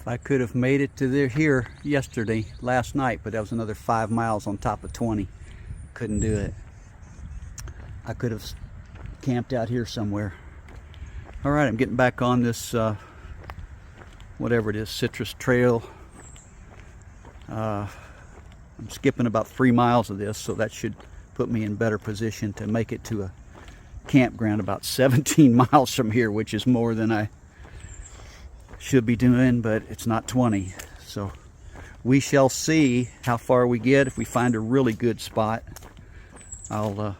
I could have made it to here last night, but that was another 5 miles on top of 20. Couldn't do it. I could have camped out here somewhere. All right, I'm getting back on this, whatever it is, Citrus Trail. I'm skipping about 3 miles of this, so that should put me in better position to make it to a campground about 17 miles from here, which is more than I should be doing, but it's not 20. So we shall see how far we get. If we find a really good spot, and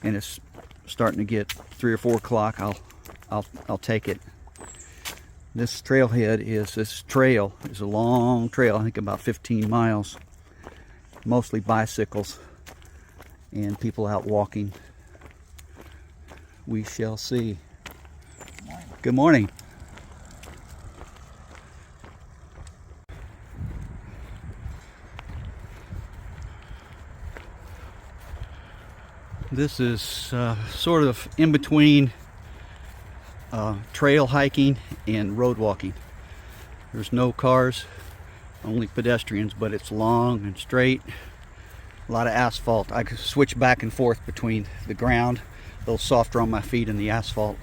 it's starting to get 3 or 4 o'clock, I'll take it. This trail is a long trail, I think about 15 miles. Mostly bicycles and people out walking. We shall see. Good morning. This is sort of in between trail hiking and road walking. There's no cars, only pedestrians, but it's long and straight. A lot of asphalt. I could switch back and forth between the ground, a little softer on my feet, and the asphalt.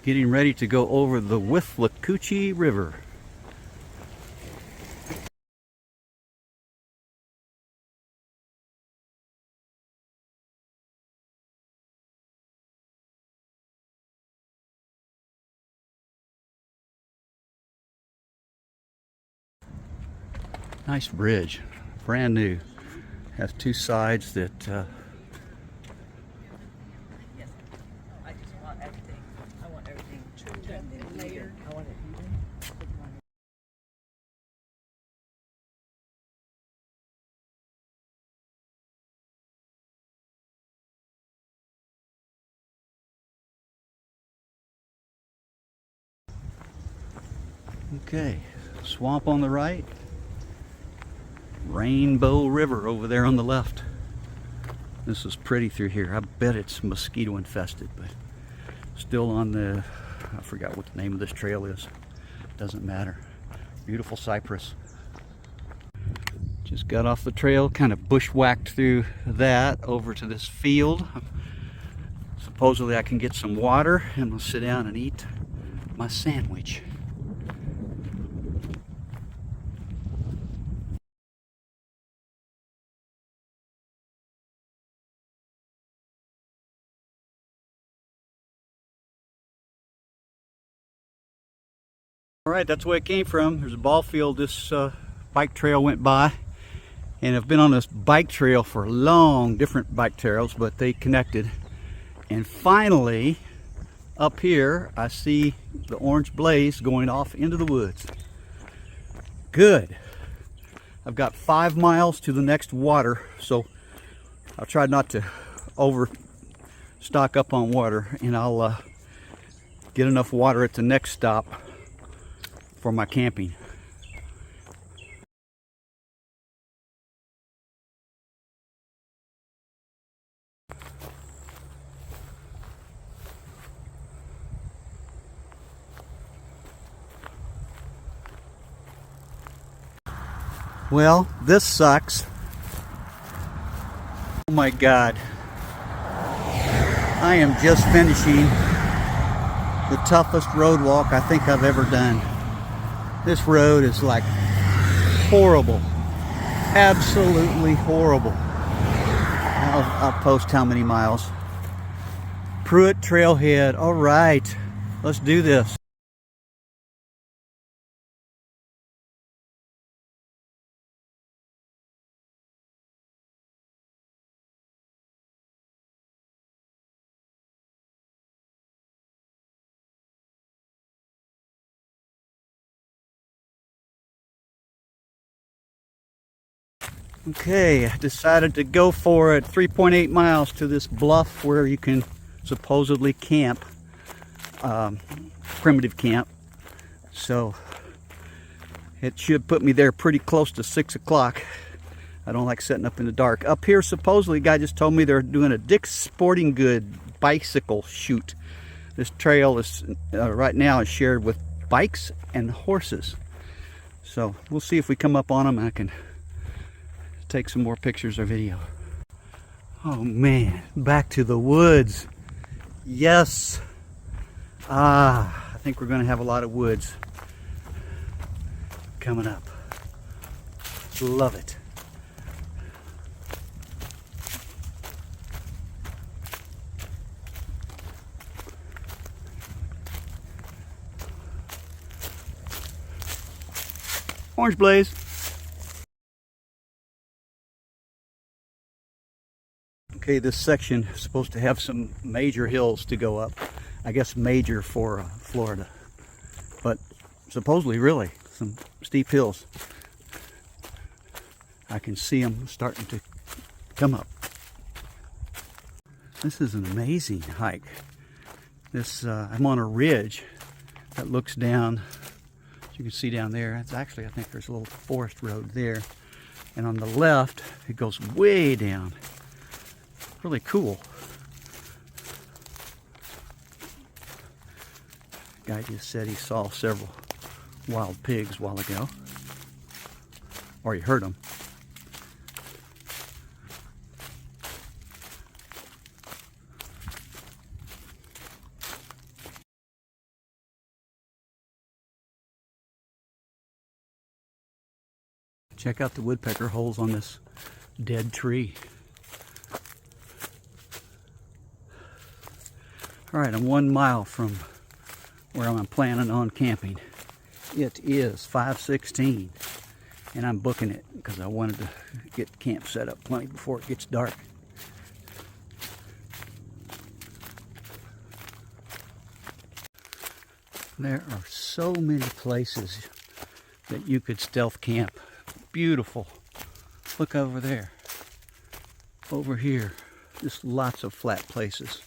Getting ready to go over the Withlacoochee River. Nice bridge, brand new. Has 2 sides that okay, swamp on the right, Rainbow River over there on the left. This is pretty through here. I bet it's mosquito infested, but still on the, I forgot what the name of this trail is. Doesn't matter. Beautiful cypress. Just got off the trail, kind of bushwhacked through that over to this field. Supposedly I can get some water and we'll sit down and eat my sandwich. All right, that's where it came from. There's a ball field. This bike trail went by, and I've been on this bike trail for long, different bike trails, but they connected. And finally, up here, I see the orange blaze going off into the woods. Good. I've got 5 miles to the next water, so I'll try not to overstock up on water, and I'll get enough water at the next stop for my camping. Well, this sucks. Oh my God. I am just finishing the toughest road walk I think I've ever done. This road is like horrible. Absolutely horrible. I'll post how many miles. Pruitt Trailhead. All right, let's do this. Okay, I decided to go for it. 3.8 miles to this bluff where you can supposedly camp, primitive camp. So it should put me there pretty close to 6 o'clock. I don't like setting up in the dark. Up here, supposedly, a guy just told me they're doing a Dick's Sporting Good bicycle shoot. This trail is right now is shared with bikes and horses. So we'll see if we come up on them and I can take some more pictures or video. Oh man, back to the woods. Yes. I think we're going to have a lot of woods coming up. Love it. Orange blaze. Okay, this section is supposed to have some major hills to go up. I guess major for Florida, but supposedly really some steep hills. I can see them starting to come up. This is an amazing hike. This I'm on a ridge that looks down. You can see down there, it's actually, I think there's a little forest road there. And on the left, it goes way down. Really cool. Guy just said he saw several wild pigs a while ago. Or he heard them. Check out the woodpecker holes on this dead tree. All right, I'm 1 mile from where I'm planning on camping. It is 5:16, and I'm booking it because I wanted to get the camp set up plenty before it gets dark. There are so many places that you could stealth camp. Beautiful. Look over there. Over here. Just lots of flat places.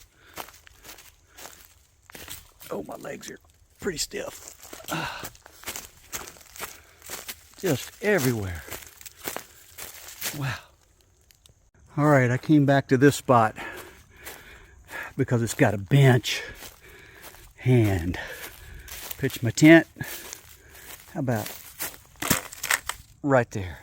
Oh, my legs are pretty stiff. Just everywhere. Wow. All right, I came back to this spot because it's got a bench and pitched my tent. How about right there?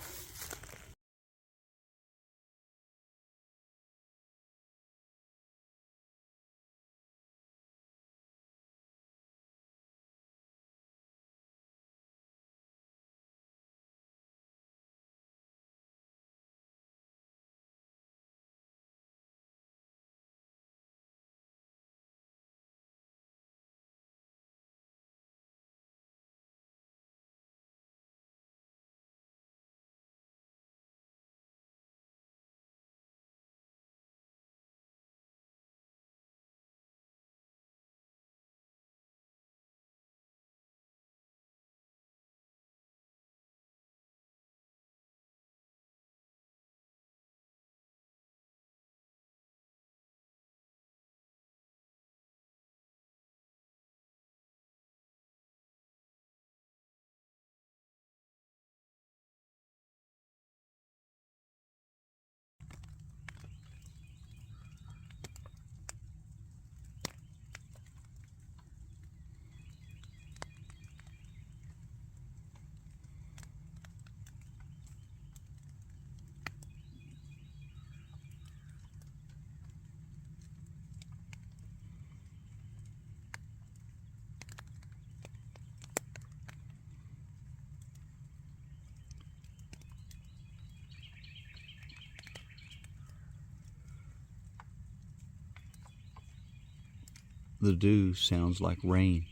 The dew sounds like rain.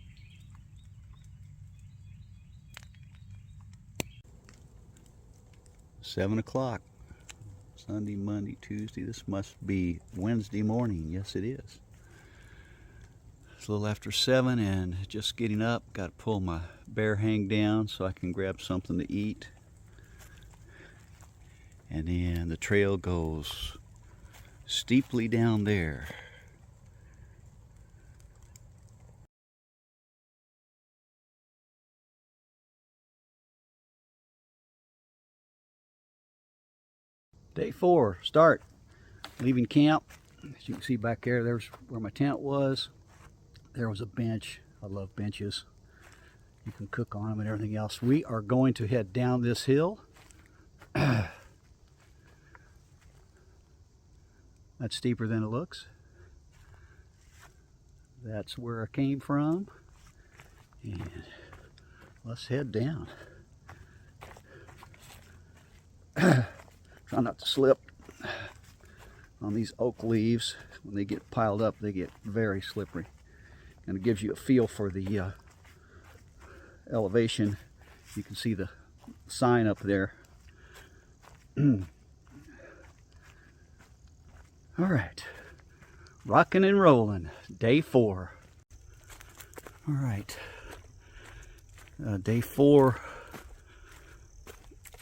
Seven o'clock. Sunday, Monday, Tuesday. This must be Wednesday morning. Yes, it is. It's a little after 7 and just getting up. Got to pull my bear hang down so I can grab something to eat. And then the trail goes steeply down there. Day 4, start. Leaving camp. As you can see back there, there's where my tent was. There was a bench. I love benches. You can cook on them and everything else. We are going to head down this hill. That's steeper than it looks. That's where I came from. And let's head down. Try not to slip on these oak leaves. When they get piled up, they get very slippery. And it gives you a feel for the elevation. You can see the sign up there. All right, rocking and rolling, day 4. All right, day 4.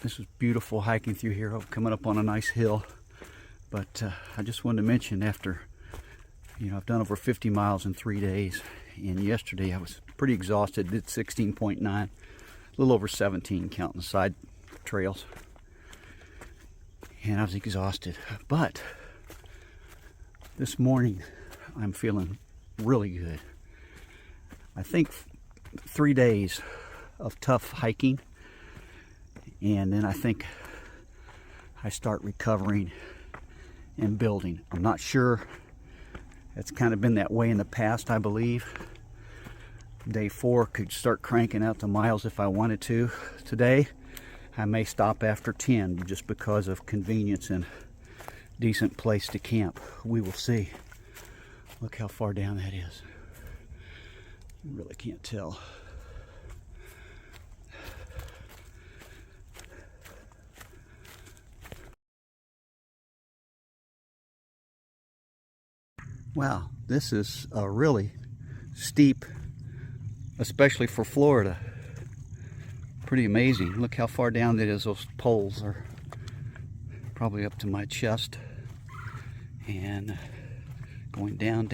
This is beautiful hiking through here, coming up on a nice hill. But I just wanted to mention, after, I've done over 50 miles in 3 days, and yesterday I was pretty exhausted. Did 16.9, a little over 17 counting the side trails, and I was exhausted. But this morning I'm feeling really good. I think 3 days of tough hiking, and then I think I start recovering and building. I'm not sure. It's kind of been that way in the past, I believe. Day 4 could start cranking out the miles if I wanted to. Today I may stop after 10 just because of convenience and decent place to camp. We will see. Look how far down that is. You really can't tell. Wow, this is really steep, especially for Florida. Pretty amazing. Look how far down that is. Those poles are probably up to my chest, and going down.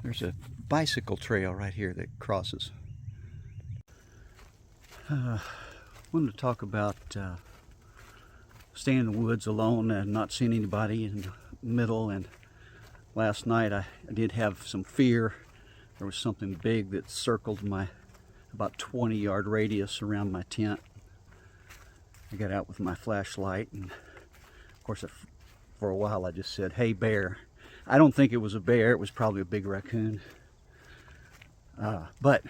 There's a bicycle trail right here that crosses. Wanted to talk about staying in the woods alone and not seeing anybody in the middle. And last night I did have some fear. There was something big that circled my about 20-yard radius around my tent. I got out with my flashlight, and of course for a while I just said, "Hey, bear." I don't think it was a bear. It was probably a big raccoon. But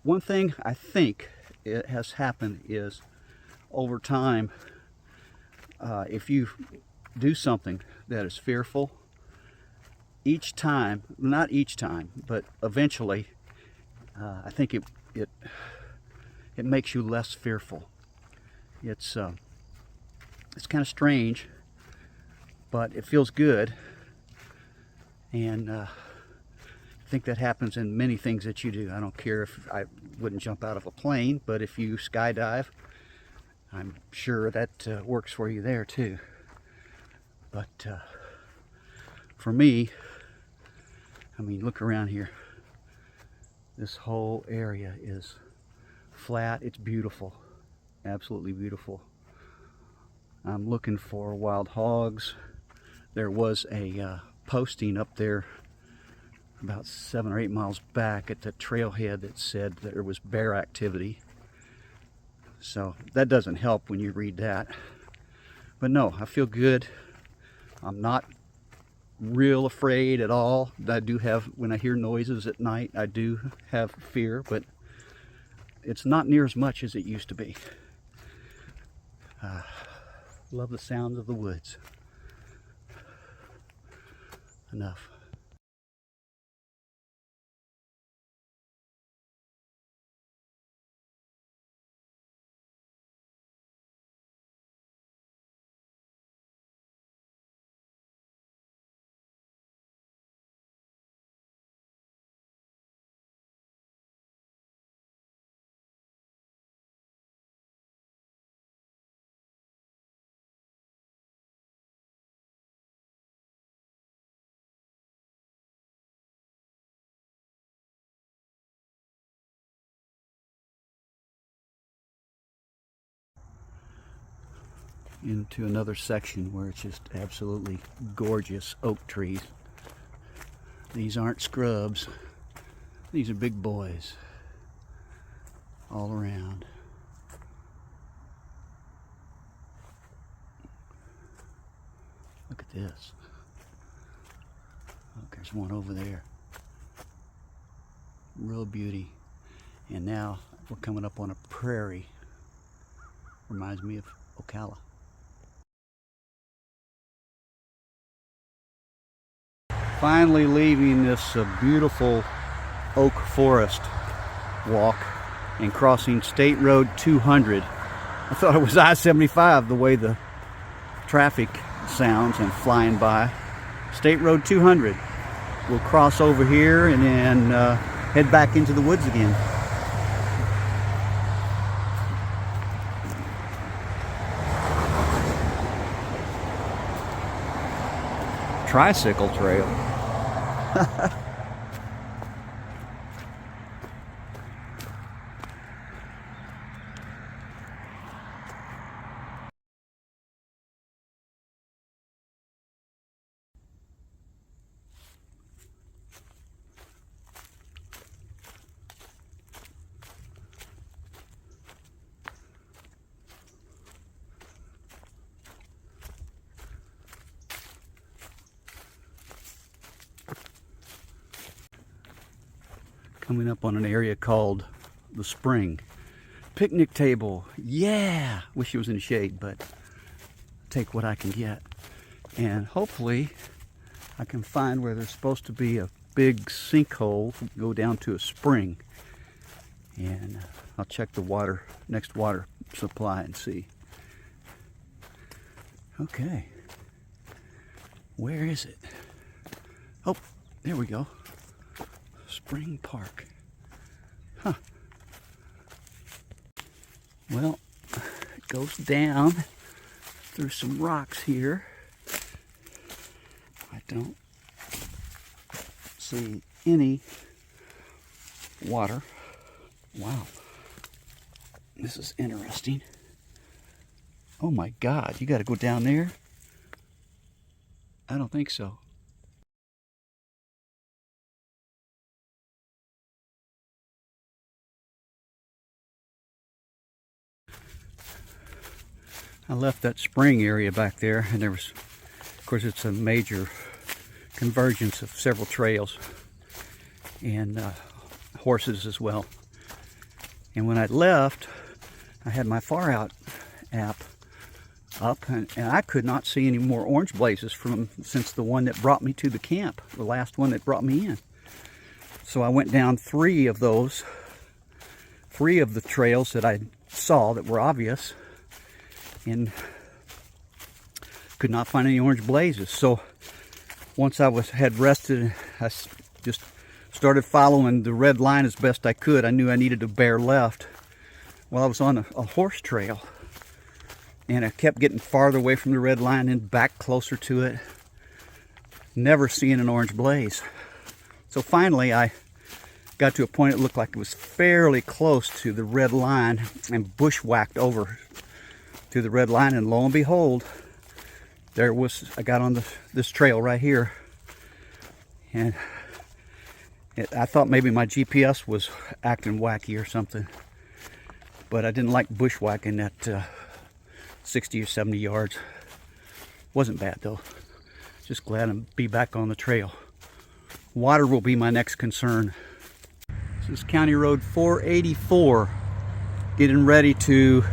one thing I think it has happened is, over time, if you do something that is fearful, not each time, but eventually, I think it makes you less fearful. It's kind of strange, but it feels good, and I think that happens in many things that you do. I don't care if I wouldn't jump out of a plane, but if you skydive, I'm sure that works for you there too. But for me, I mean, look around here. This whole area is flat. It's beautiful, absolutely beautiful. I'm looking for wild hogs. There was a posting up there about 7 or 8 miles back at the trailhead that said that there was bear activity. So that doesn't help when you read that. But no, I feel good. I'm not real afraid at all. I do have, when I hear noises at night, I do have fear, but it's not near as much as it used to be. Love the sounds of the woods. Enough. into another section where it's just absolutely gorgeous oak trees. These aren't scrubs. These are big boys all around. Look at this. Look, there's one over there. Real beauty. And now we're coming up on a prairie. Reminds me of Ocala. Finally leaving this beautiful oak forest walk and crossing State Road 200. I thought it was I-75 the way the traffic sounds and flying by. State Road 200. We'll cross over here and then head back into the woods again. Tricycle trail. Coming up on an area called the Spring. Picnic table, yeah! Wish it was in shade, but take what I can get. And hopefully I can find where there's supposed to be a big sinkhole, go down to a spring. And I'll check the next water supply and see. Okay. Where is it? Oh, there we go. Spring Park. Huh. Well, it goes down through some rocks here. I don't see any water. Wow. This is interesting. Oh my God, you got to go down there? I don't think so. I left that spring area back there, and there was, of course, it's a major convergence of several trails and horses as well. And when I left, I had my Far Out app up, and I could not see any more orange blazes since the one that brought me to the camp, the last one that brought me in. So I went down three of the trails that I saw that were obvious, and could not find any orange blazes. So once I had rested, I just started following the red line as best I could. I knew I needed to bear left. Well, I was on a horse trail, and I kept getting farther away from the red line and back closer to it, never seeing an orange blaze. So finally I got to a point it looked like it was fairly close to the red line, and bushwhacked over to the red line, and lo and behold, there was, I got on this trail right here, and I thought maybe my GPS was acting wacky or something, but I didn't like bushwhacking at 60 or 70 yards. Wasn't bad though. Just glad to be back on the trail. Water will be my next concern. This is County Road 484, getting ready to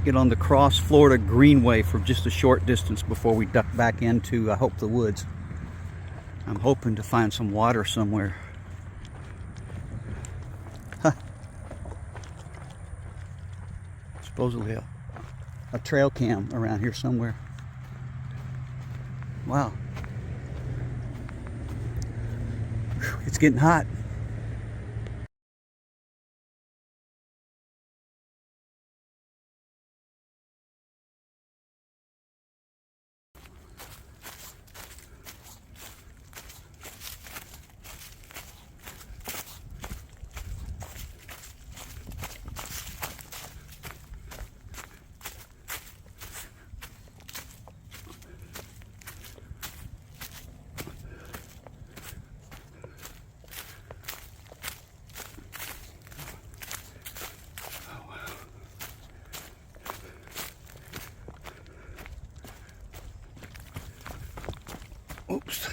get on the Cross Florida Greenway for just a short distance before we duck back into, I hope, the woods. I'm hoping to find some water somewhere. Huh. Supposedly a trail cam around here somewhere. Wow. Whew, it's getting hot. Oops.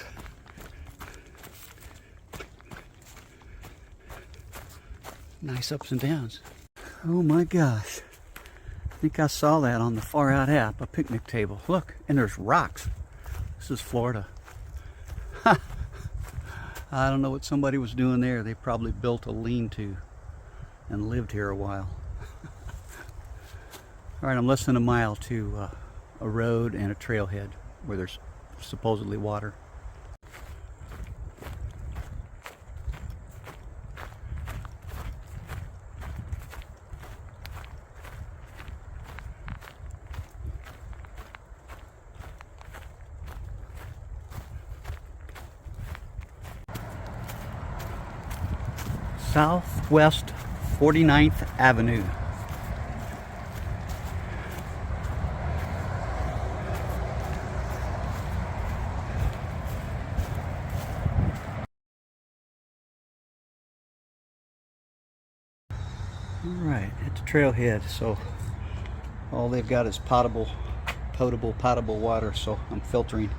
Nice ups and downs. Oh my gosh. I think I saw that on the Far Out app, a picnic table. Look, and there's rocks. This is Florida. I don't know what somebody was doing there. They probably built a lean-to and lived here a while. All right, I'm less than a mile to a road and a trailhead where there's supposedly water. Southwest 49th Avenue. Alright, at the trailhead, so all they've got is potable water, so I'm filtering,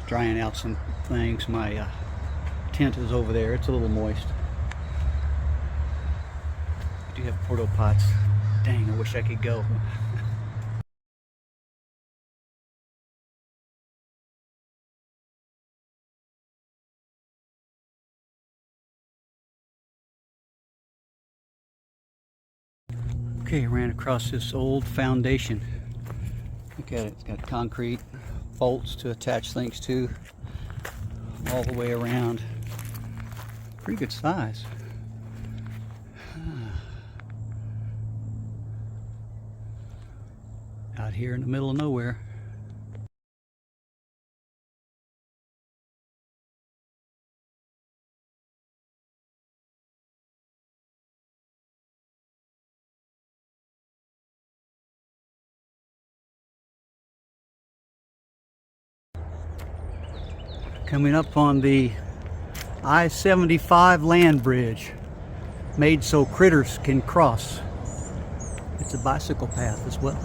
drying out some things. My tent is over there, it's a little moist. I do have porta pots. Dang, I wish I could go. Okay, I ran across this old foundation. Look at it, it's got concrete bolts to attach things to all the way around. Pretty good size. Out here in the middle of nowhere. Coming up on the I-75 land bridge, made so critters can cross. It's a bicycle path as well.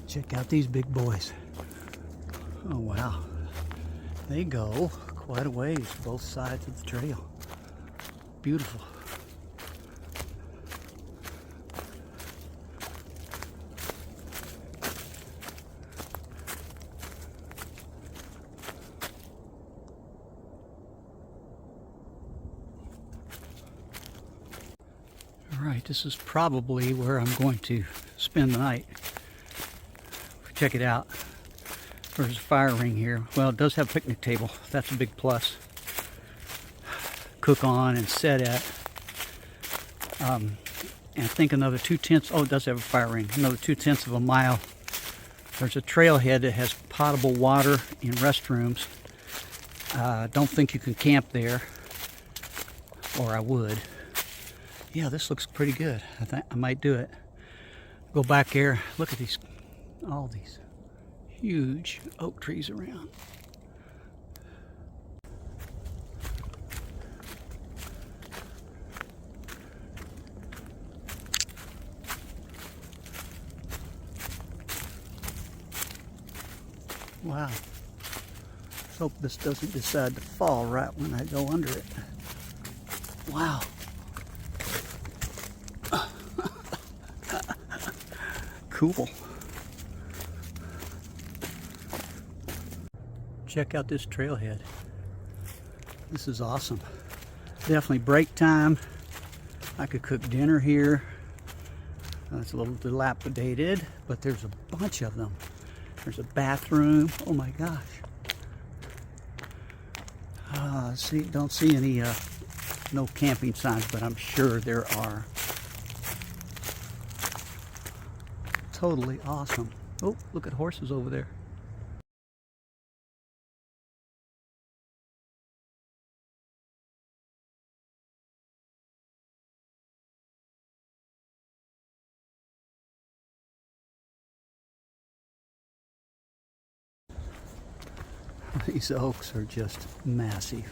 Check out these big boys. Oh wow, they go quite a ways both sides of the trail. Beautiful. All right, this is probably where I'm going to spend the night. Check it out. There's a fire ring here. Well, it does have a picnic table. That's a big plus. Cook on and set at. And I think another 2/10. Oh, it does have a fire ring. Another 2/10 of a mile. There's a trailhead that has potable water and restrooms. Don't think you can camp there, or I would. Yeah, this looks pretty good. I think I might do it. Go back there. Look at these. All these huge oak trees around. Wow. Let's hope this doesn't decide to fall right when I go under it. Wow. Cool. Check out this trailhead. This is awesome. Definitely break time. I could cook dinner here. It's a little dilapidated, but there's a bunch of them. There's a bathroom. Oh my gosh. Don't see any no camping signs, but I'm sure there are. Totally awesome. Oh, look at horses over there. These oaks are just massive.